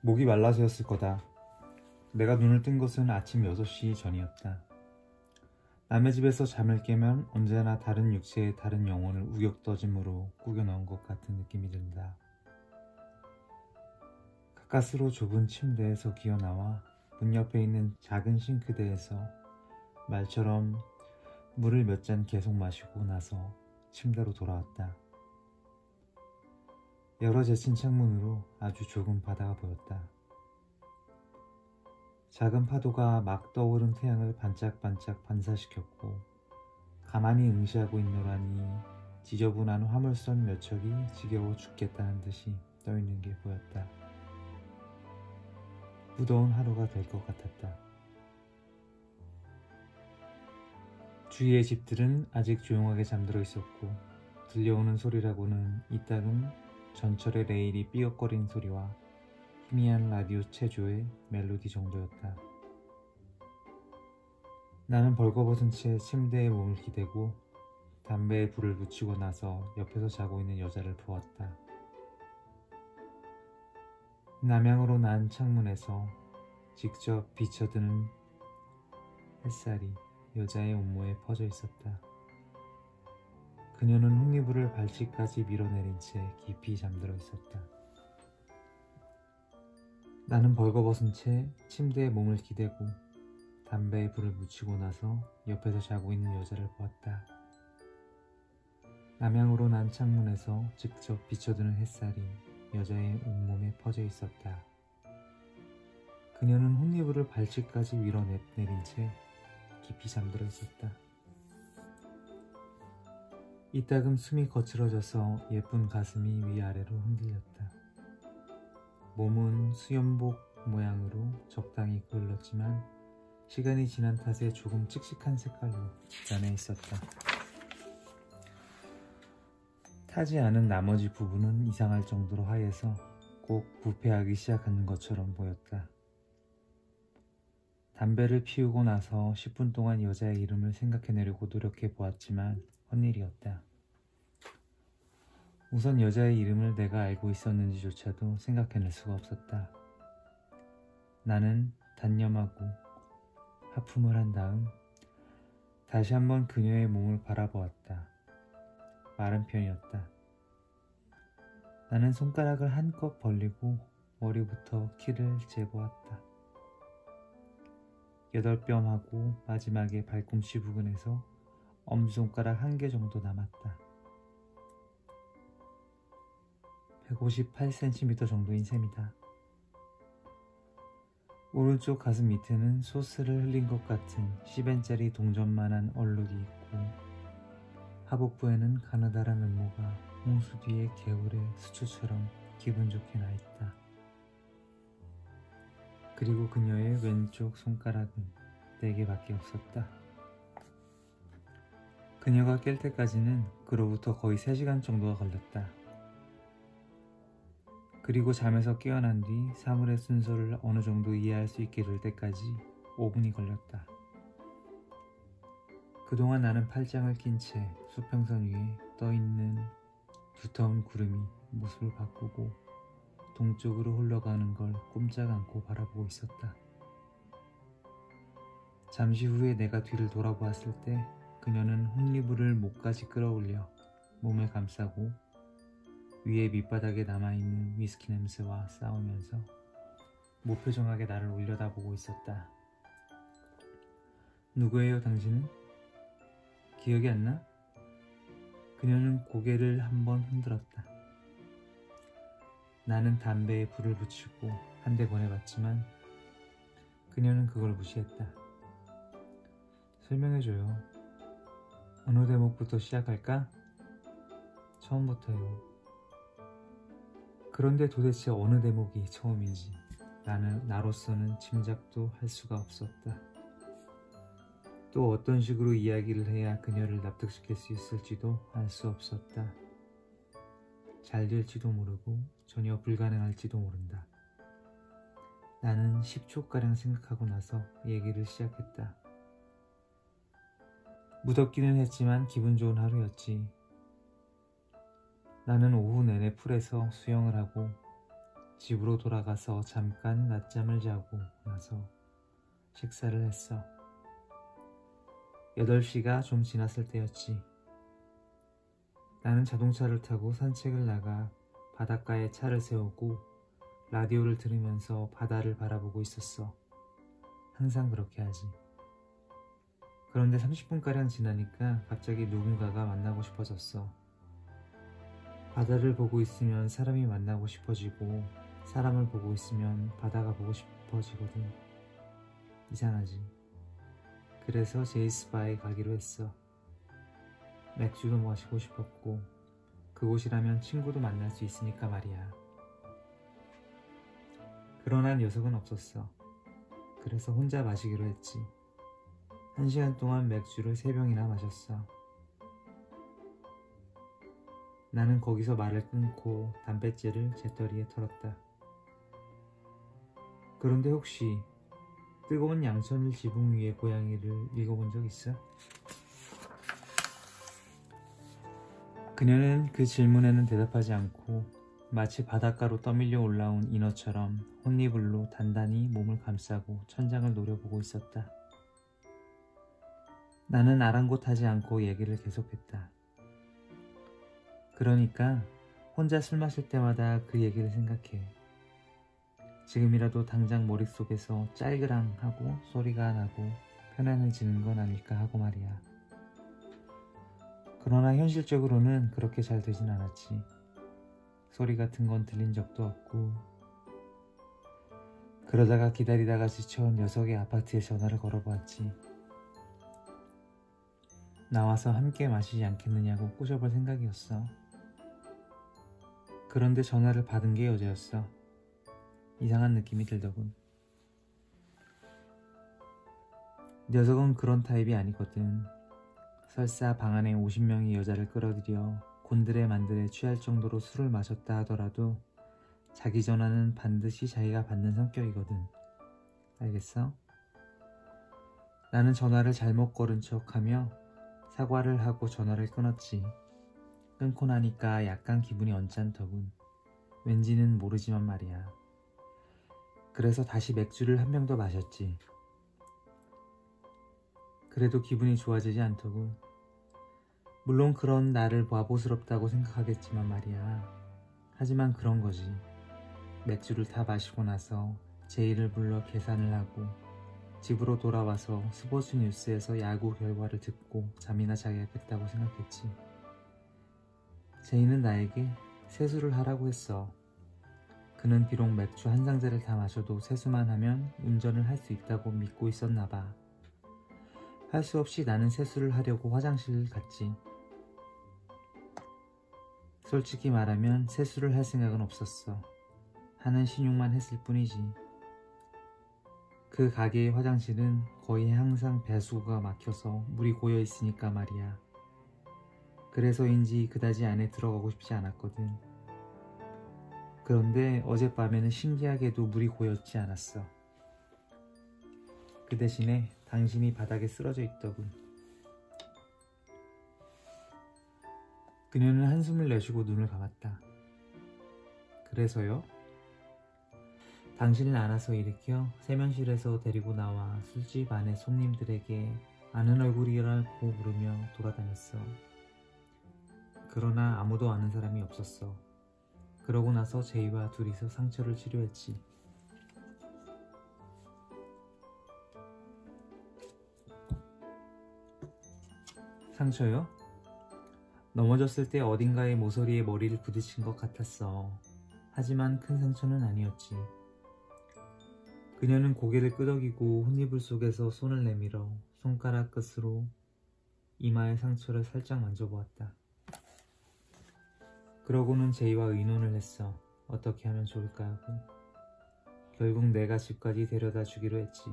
목이 말라서였을 거다. 내가 눈을 뜬 것은 아침 6시 전이었다. 남의 집에서 잠을 깨면 언제나 다른 육체의 다른 영혼을 우격떠짐으로 꾸겨 넣은 것 같은 느낌이 든다. 가까스로 좁은 침대에서 기어나와 문 옆에 있는 작은 싱크대에서 말처럼 물을 몇 잔 계속 마시고 나서 침대로 돌아왔다. 여러 제친 창문으로 아주 좁은 바다가 보였다. 작은 파도가 막 떠오른 태양을 반짝반짝 반사시켰고 가만히 응시하고 있노라니 지저분한 화물선 몇 척이 지겨워 죽겠다는 듯이 떠있는 게 보였다. 무더운 하루가 될 것 같았다. 주위의 집들은 아직 조용하게 잠들어 있었고 들려오는 소리라고는 이따금 전철의 레일이 삐걱거리는 소리와 희미한 라디오 체조의 멜로디 정도였다. 나는 벌거벗은 채 침대에 몸을 기대고 담배에 불을 붙이고 나서 옆에서 자고 있는 여자를 보았다. 남향으로 난 창문에서 직접 비쳐드는 햇살이 여자의 온몸에 퍼져 있었다. 그녀는 흙이불을 발치까지 밀어내린 채 깊이 잠들어 있었다. 나는 벌거벗은 채 침대에 몸을 기대고 담배에 불을 붙이고 나서 옆에서 자고 있는 여자를 보았다. 남향으로 난 창문에서 직접 비쳐드는 햇살이 여자의 온몸에 퍼져 있었다. 그녀는 흙이불을 발치까지 밀어내린 채 깊이 잠들어 있었다. 이따금 숨이 거칠어져서 예쁜 가슴이 위아래로 흔들렸다. 몸은 수염복 모양으로 적당히 그을렀지만 시간이 지난 탓에 조금 칙칙한 색깔로 잔해 있었다. 타지 않은 나머지 부분은 이상할 정도로 하얘서 꼭 부패하기 시작하는 것처럼 보였다. 담배를 피우고 나서 10분 동안 여자의 이름을 생각해내려고 노력해 보았지만 헛일이었다. 우선 여자의 이름을 내가 알고 있었는지조차도 생각해낼 수가 없었다. 나는 단념하고 하품을 한 다음 다시 한번 그녀의 몸을 바라보았다. 마른 편이었다. 나는 손가락을 한껏 벌리고 머리부터 키를 재보았다. 8뼘하고 마지막에 발꿈치 부근에서 엄지손가락 1개 정도 남았다. 158cm 정도인 셈이다. 오른쪽 가슴 밑에는 소스를 흘린 것 같은 10엔짜리 동전만한 얼룩이 있고 하복부에는 가느다란 음모가 홍수 뒤의 개울의 수초처럼 기분 좋게 나있다. 그리고 그녀의 왼쪽 손가락은 4개밖에 없었다. 그녀가 깰 때까지는 그로부터 거의 3시간 정도가 걸렸다. 그리고 잠에서 깨어난 뒤 사물의 순서를 어느 정도 이해할 수 있게 될 때까지 5분이 걸렸다. 그동안 나는 팔짱을 낀 채 수평선 위에 떠있는 두터운 구름이 모습을 바꾸고 동쪽으로 흘러가는 걸 꼼짝 않고 바라보고 있었다. 잠시 후에 내가 뒤를 돌아보았을 때 그녀는 흙이불을 목까지 끌어올려 몸을 감싸고 위에 밑바닥에 남아있는 위스키 냄새와 싸우면서 무표정하게 나를 올려다보고 있었다. 누구예요, 당신은? 기억이 안 나? 그녀는 고개를 한번 흔들었다. 나는 담배에 불을 붙이고 한 대 보내봤지만 그녀는 그걸 무시했다. 설명해줘요. 어느 대목부터 시작할까? 처음부터요. 그런데 도대체 어느 대목이 처음인지 나로서는 짐작도 할 수가 없었다. 또 어떤 식으로 이야기를 해야 그녀를 납득시킬 수 있을지도 알 수 없었다. 잘 될지도 모르고 전혀 불가능할지도 모른다. 나는 10초가량 생각하고 나서 얘기를 시작했다. 무덥기는 했지만 기분 좋은 하루였지. 나는 오후 내내 풀에서 수영을 하고 집으로 돌아가서 잠깐 낮잠을 자고 나서 식사를 했어. 8시가 좀 지났을 때였지. 나는 자동차를 타고 산책을 나가 바닷가에 차를 세우고 라디오를 들으면서 바다를 바라보고 있었어. 항상 그렇게 하지. 그런데 30분가량 지나니까 갑자기 누군가가 만나고 싶어졌어. 바다를 보고 있으면 사람이 만나고 싶어지고 사람을 보고 있으면 바다가 보고 싶어지거든. 이상하지. 그래서 제이스바에 가기로 했어. 맥주도 마시고 싶었고 그곳이라면 친구도 만날 수 있으니까 말이야. 그러나 녀석은 없었어. 그래서 혼자 마시기로 했지. 1시간 동안 맥주를 3병이나 마셨어. 나는 거기서 말을 끊고 담뱃재를 재떨이에 털었다. 그런데 혹시 뜨거운 양천을 지붕 위의 고양이를 읽어본 적 있어? 그녀는 그 질문에는 대답하지 않고 마치 바닷가로 떠밀려 올라온 인어처럼 혼이불로 단단히 몸을 감싸고 천장을 노려보고 있었다. 나는 아랑곳하지 않고 얘기를 계속했다. 그러니까 혼자 술 마실 때마다 그 얘기를 생각해. 지금이라도 당장 머릿속에서 짤그랑 하고 소리가 나고 편안해지는 건 아닐까 하고 말이야. 그러나 현실적으로는 그렇게 잘 되진 않았지. 소리 같은 건 들린 적도 없고. 그러다가 기다리다가 지쳐 녀석의 아파트에 전화를 걸어보았지. 나와서 함께 마시지 않겠느냐고 꼬셔볼 생각이었어. 그런데 전화를 받은 게 여자였어. 이상한 느낌이 들더군. 녀석은 그런 타입이 아니거든. 설사 방 안에 50명의 여자를 끌어들여 곤드레 만드레 취할 정도로 술을 마셨다 하더라도 자기 전화는 반드시 자기가 받는 성격이거든. 알겠어? 나는 전화를 잘못 걸은 척하며 사과를 하고 전화를 끊었지. 끊고 나니까 약간 기분이 언짢더군. 왠지는 모르지만 말이야. 그래서 다시 맥주를 한 병 더 마셨지. 그래도 기분이 좋아지지 않더군. 물론 그런 나를 바보스럽다고 생각하겠지만 말이야. 하지만 그런 거지. 맥주를 다 마시고 나서 제이를 불러 계산을 하고 집으로 돌아와서 스포츠 뉴스에서 야구 결과를 듣고 잠이나 자야겠다고 생각했지. 제이는 나에게 세수를 하라고 했어. 그는 비록 맥주 한 상자를 다 마셔도 세수만 하면 운전을 할 수 있다고 믿고 있었나 봐. 할 수 없이 나는 세수를 하려고 화장실을 갔지. 솔직히 말하면 세수를 할 생각은 없었어. 하는 신용만 했을 뿐이지. 그 가게의 화장실은 거의 항상 배수구가 막혀서 물이 고여 있으니까 말이야. 그래서인지 그다지 안에 들어가고 싶지 않았거든. 그런데 어젯밤에는 신기하게도 물이 고였지 않았어. 그 대신에 당신이 바닥에 쓰러져 있더군. 그녀는 한숨을 내쉬고 눈을 감았다. 그래서요? 당신을 안아서 일으켜 세면실에서 데리고 나와 술집 안의 손님들에게 아는 얼굴이라고 부르며 돌아다녔어. 그러나 아무도 아는 사람이 없었어. 그러고 나서 제이와 둘이서 상처를 치료했지. 상처요? 넘어졌을 때 어딘가에 모서리에 머리를 부딪힌 것 같았어. 하지만 큰 상처는 아니었지. 그녀는 고개를 끄덕이고 혼이불 속에서 손을 내밀어 손가락 끝으로 이마의 상처를 살짝 만져보았다. 그러고는 제이와 의논을 했어. 어떻게 하면 좋을까 하고. 결국 내가 집까지 데려다 주기로 했지.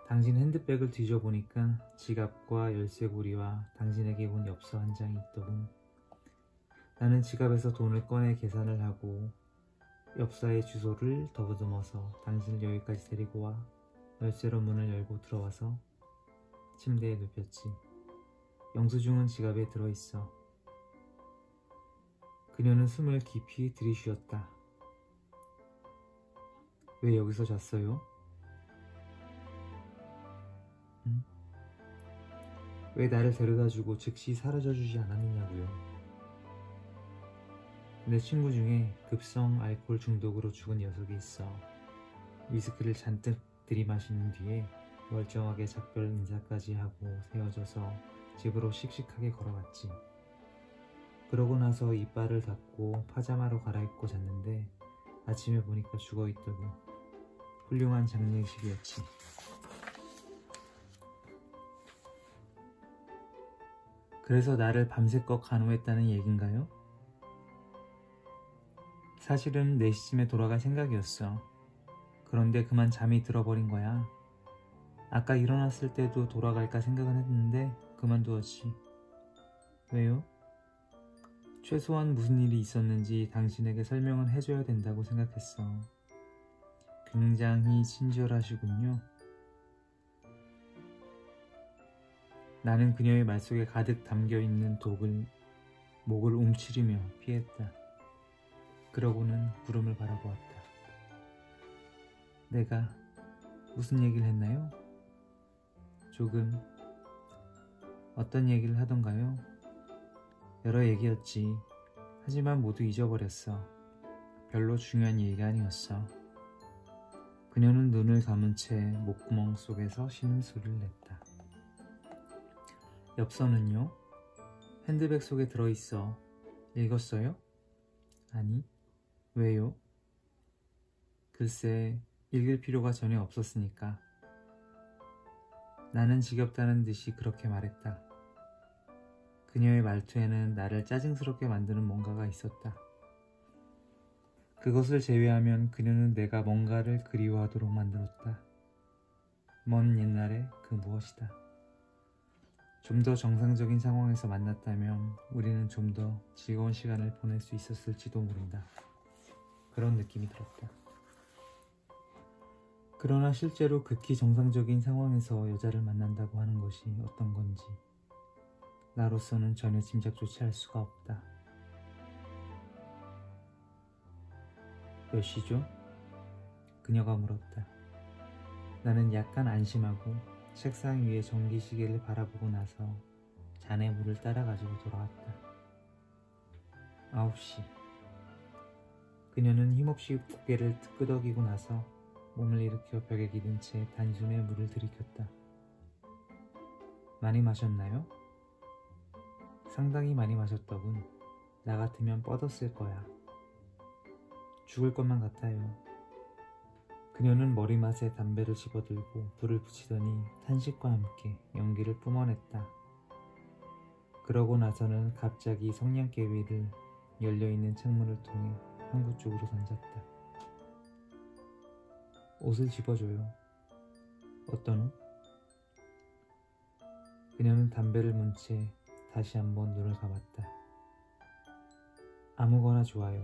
당신 핸드백을 뒤져보니까 지갑과 열쇠고리와 당신에게 온 엽서 한 장이 있더군. 나는 지갑에서 돈을 꺼내 계산을 하고 엽서의 주소를 더듬어서 당신을 여기까지 데리고 와 열쇠로 문을 열고 들어와서 침대에 눕혔지. 영수증은 지갑에 들어있어. 그녀는 숨을 깊이 들이쉬었다. 왜 여기서 잤어요? 응? 왜 나를 데려다주고 즉시 사라져주지 않았느냐고요. 내 친구 중에 급성 알코올 중독으로 죽은 녀석이 있어. 위스키를 잔뜩 들이마신 뒤에 멀쩡하게 작별 인사까지 하고 세워져서 집으로 씩씩하게 걸어갔지. 그러고 나서 이빨을 닦고 파자마로 갈아입고 잤는데 아침에 보니까 죽어있더군. 훌륭한 장례식이었지. 그래서 나를 밤새껏 간호했다는 얘긴가요? 사실은 4시쯤에 돌아갈 생각이었어. 그런데 그만 잠이 들어버린 거야. 아까 일어났을 때도 돌아갈까 생각은 했는데 그만두었지. 왜요? 최소한 무슨 일이 있었는지 당신에게 설명은 해줘야 된다고 생각했어. 굉장히 친절하시군요. 나는 그녀의 말속에 가득 담겨있는 독을 목을 움츠리며 피했다. 그러고는 구름을 바라보았다. 내가 무슨 얘기를 했나요? 조금. 어떤 얘기를 하던가요? 여러 얘기였지. 하지만 모두 잊어버렸어. 별로 중요한 얘기가 아니었어. 그녀는 눈을 감은 채 목구멍 속에서 신음소리를 냈다. 엽서는요? 핸드백 속에 들어있어. 읽었어요? 아니. 왜요? 글쎄, 읽을 필요가 전혀 없었으니까. 나는 지겹다는 듯이 그렇게 말했다. 그녀의 말투에는 나를 짜증스럽게 만드는 뭔가가 있었다. 그것을 제외하면 그녀는 내가 뭔가를 그리워하도록 만들었다. 먼 옛날의 그 무엇이다. 좀 더 정상적인 상황에서 만났다면 우리는 좀 더 즐거운 시간을 보낼 수 있었을지도 모른다. 그런 느낌이 들었다. 그러나 실제로 극히 정상적인 상황에서 여자를 만난다고 하는 것이 어떤 건지 나로서는 전혀 짐작조차 할 수가 없다. 몇 시죠? 그녀가 물었다. 나는 약간 안심하고 책상 위에 전기시계를 바라보고 나서 잔에 물을 따라가지고 돌아왔다. 9시. 그녀는 힘없이 고개를 끄덕이고 나서 몸을 일으켜 벽에 기댄 채 단숨에 물을 들이켰다. 많이 마셨나요? 상당히 많이 마셨더군. 나 같으면 뻗었을 거야. 죽을 것만 같아요. 그녀는 머리맡에 담배를 집어들고 불을 붙이더니 탄식과 함께 연기를 뿜어냈다. 그러고 나서는 갑자기 성냥개 위를 열려있는 창문을 통해 항구 쪽으로 던졌다. 옷을 집어줘요. 어떤 옷? 그녀는 담배를 문 채 다시 한번 눈을 감았다. 아무거나 좋아요.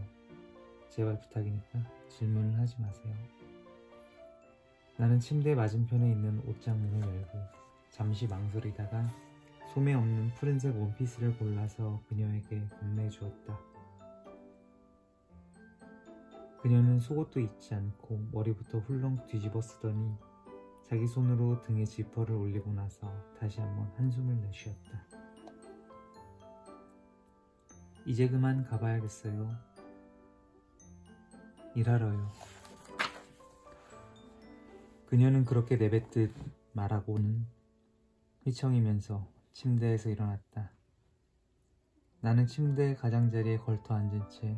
제발 부탁이니까 질문을 하지 마세요. 나는 침대 맞은편에 있는 옷장 문을 열고 잠시 망설이다가 소매 없는 푸른색 원피스를 골라서 그녀에게 건네주었다. 그녀는 속옷도 입지 않고 머리부터 훌렁 뒤집어 쓰더니 자기 손으로 등에 지퍼를 올리고 나서 다시 한번 한숨을 내쉬었다. 이제 그만 가봐야겠어요. 일하러요. 그녀는 그렇게 내뱉듯 말하고는 휘청이면서 침대에서 일어났다. 나는 침대 가장자리에 걸터 앉은 채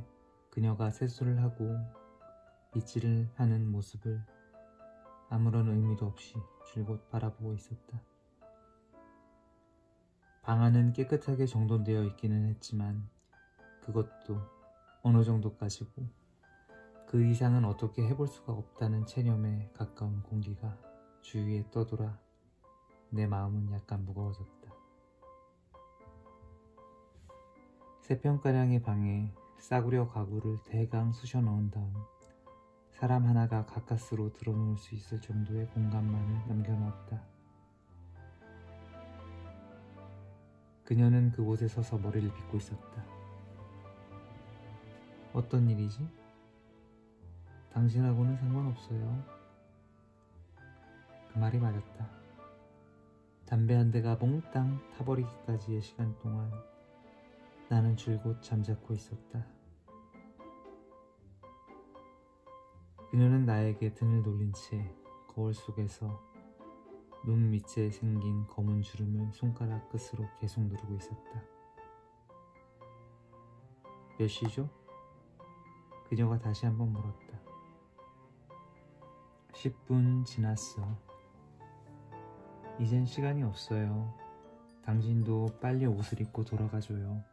그녀가 세수를 하고 빗질을 하는 모습을 아무런 의미도 없이 줄곧 바라보고 있었다. 방 안은 깨끗하게 정돈되어 있기는 했지만 그것도 어느 정도까지고 그 이상은 어떻게 해볼 수가 없다는 체념에 가까운 공기가 주위에 떠돌아 내 마음은 약간 무거워졌다. 3평가량의 방에 싸구려 가구를 대강 쑤셔 넣은 다음 사람 하나가 가까스로 들어놓을 수 있을 정도의 공간만을 남겨놓았다. 그녀는 그곳에 서서 머리를 빗고 있었다. 어떤 일이지? 당신하고는 상관없어요. 그 말이 맞았다. 담배 한 대가 몽땅 타버리기까지의 시간 동안 나는 줄곧 잠자코 있었다. 그녀는 나에게 등을 돌린 채 거울 속에서 눈 밑에 생긴 검은 주름을 손가락 끝으로 계속 누르고 있었다. 몇 시죠? 그녀가 다시 한번 물었다. 10분 지났어. 이젠 시간이 없어요. 당신도 빨리 옷을 입고 돌아가줘요.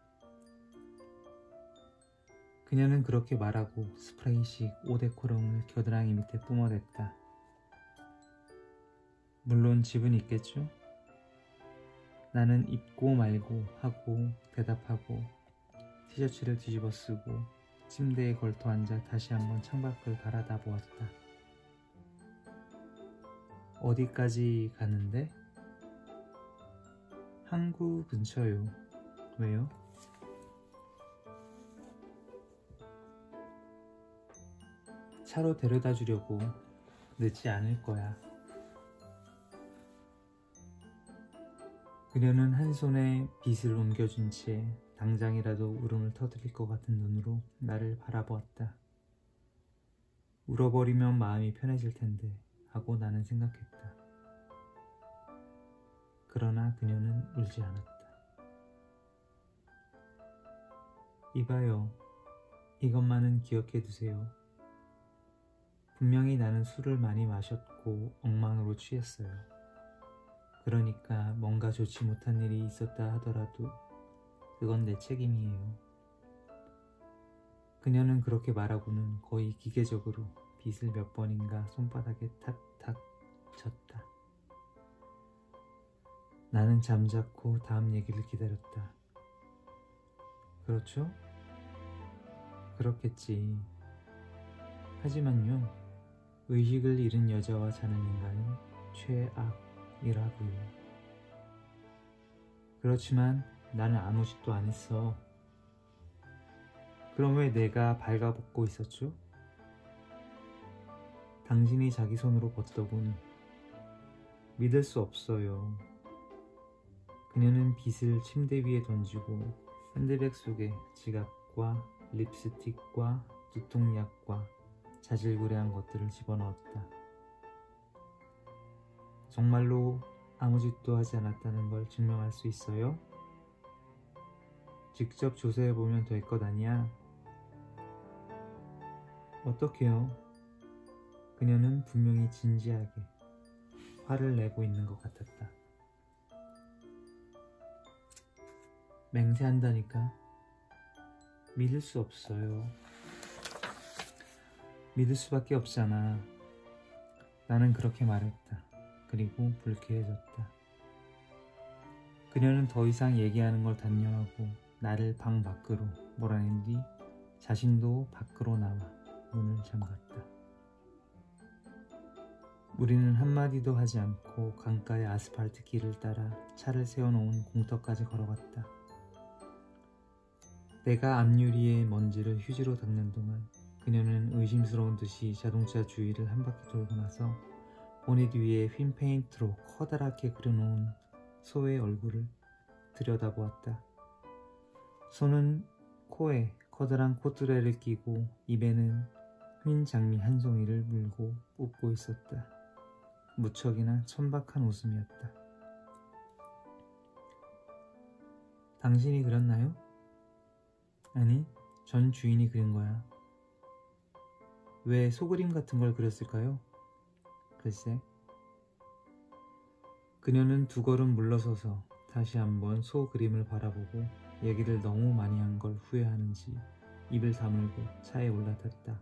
그녀는 그렇게 말하고 스프레이식 오데코롱을 겨드랑이 밑에 뿜어댔다. 물론 집은 있겠죠? 나는 입고 말고 하고 대답하고 티셔츠를 뒤집어 쓰고 침대에 걸터 앉아 다시 한번 창밖을 바라다 보았다. 어디까지 가는데? 항구 근처요. 왜요? 차로 데려다 주려고. 늦지 않을 거야. 그녀는 한 손에 빗을 옮겨준 채 당장이라도 울음을 터뜨릴 것 같은 눈으로 나를 바라보았다. 울어버리면 마음이 편해질 텐데 하고 나는 생각했다. 그러나 그녀는 울지 않았다. 이봐요. 이것만은 기억해 두세요. 분명히 나는 술을 많이 마셨고 엉망으로 취했어요. 그러니까 뭔가 좋지 못한 일이 있었다 하더라도 그건 내 책임이에요. 그녀는 그렇게 말하고는 거의 기계적으로 빗을 몇 번인가 손바닥에 탁탁 쳤다. 나는 잠자코 다음 얘기를 기다렸다. 그렇죠? 그렇겠지. 하지만요, 의식을 잃은 여자와 자는 인간은 최악이라고요. 그렇지만 나는 아무 짓도 안 했어. 그럼 왜 내가 발가벗고 있었죠? 당신이 자기 손으로 벗더군. 믿을 수 없어요. 그녀는 빗을 침대 위에 던지고 핸드백 속에 지갑과 립스틱과 두통약과 자질구레한 것들을 집어넣었다. 정말로 아무 짓도 하지 않았다는 걸 증명할 수 있어요? 직접 조사해보면 될 것 아니야? 어떡해요? 그녀는 분명히 진지하게 화를 내고 있는 것 같았다. 맹세한다니까. 믿을 수 없어요. 믿을 수밖에 없잖아. 나는 그렇게 말했다. 그리고 불쾌해졌다. 그녀는 더 이상 얘기하는 걸 단념하고 나를 방 밖으로 몰아낸 뒤 자신도 밖으로 나와 문을 잠갔다. 우리는 한마디도 하지 않고 강가의 아스팔트 길을 따라 차를 세워놓은 공터까지 걸어갔다. 내가 앞유리에 먼지를 휴지로 닦는 동안 그녀는 의심스러운 듯이 자동차 주위를 한 바퀴 돌고 나서 보닛 위에 휜 페인트로 커다랗게 그려놓은 소의 얼굴을 들여다보았다. 소는 코에 커다란 콧뚜레를 끼고 입에는 휜 장미 한 송이를 물고 웃고 있었다. 무척이나 천박한 웃음이었다. 당신이 그렸나요? 아니, 전 주인이 그린 거야. 왜 소그림 같은 걸 그렸을까요? 글쎄. 그녀는 두 걸음 물러서서 다시 한번 소 그림을 바라보고 얘기를 너무 많이 한 걸 후회하는지 입을 다물고 차에 올라탔다.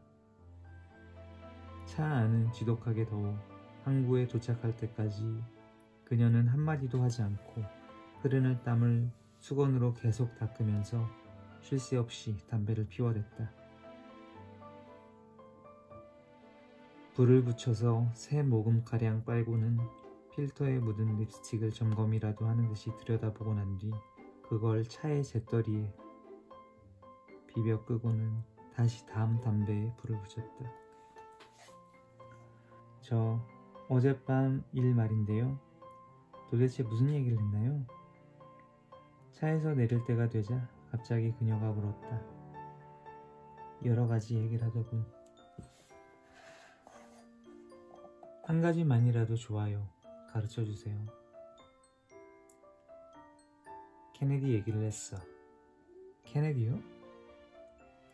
차 안은 지독하게 더워 항구에 도착할 때까지 그녀는 한마디도 하지 않고 흐르는 땀을 수건으로 계속 닦으면서 쉴 새 없이 담배를 피워댔다. 불을 붙여서 3모금가량 빨고는 필터에 묻은 립스틱을 점검이라도 하는 듯이 들여다보고 난 뒤 그걸 차의 재떨이에 비벼 끄고는 다시 다음 담배에 불을 붙였다. 저 어젯밤 일 말인데요. 도대체 무슨 얘기를 했나요? 차에서 내릴 때가 되자 갑자기 그녀가 물었다. 여러 가지 얘기를 하더군. 한 가지만이라도 좋아요. 가르쳐 주세요. 케네디 얘기를 했어. 케네디요?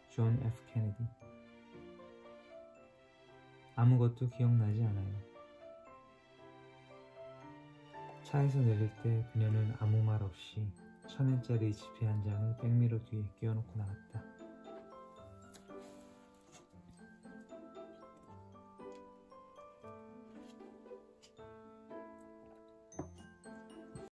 존 F. 케네디. 아무것도 기억나지 않아요. 차에서 내릴 때 그녀는 아무 말 없이 1,000엔짜리 지폐 한 장을 백미러 뒤에 끼워놓고 나갔다.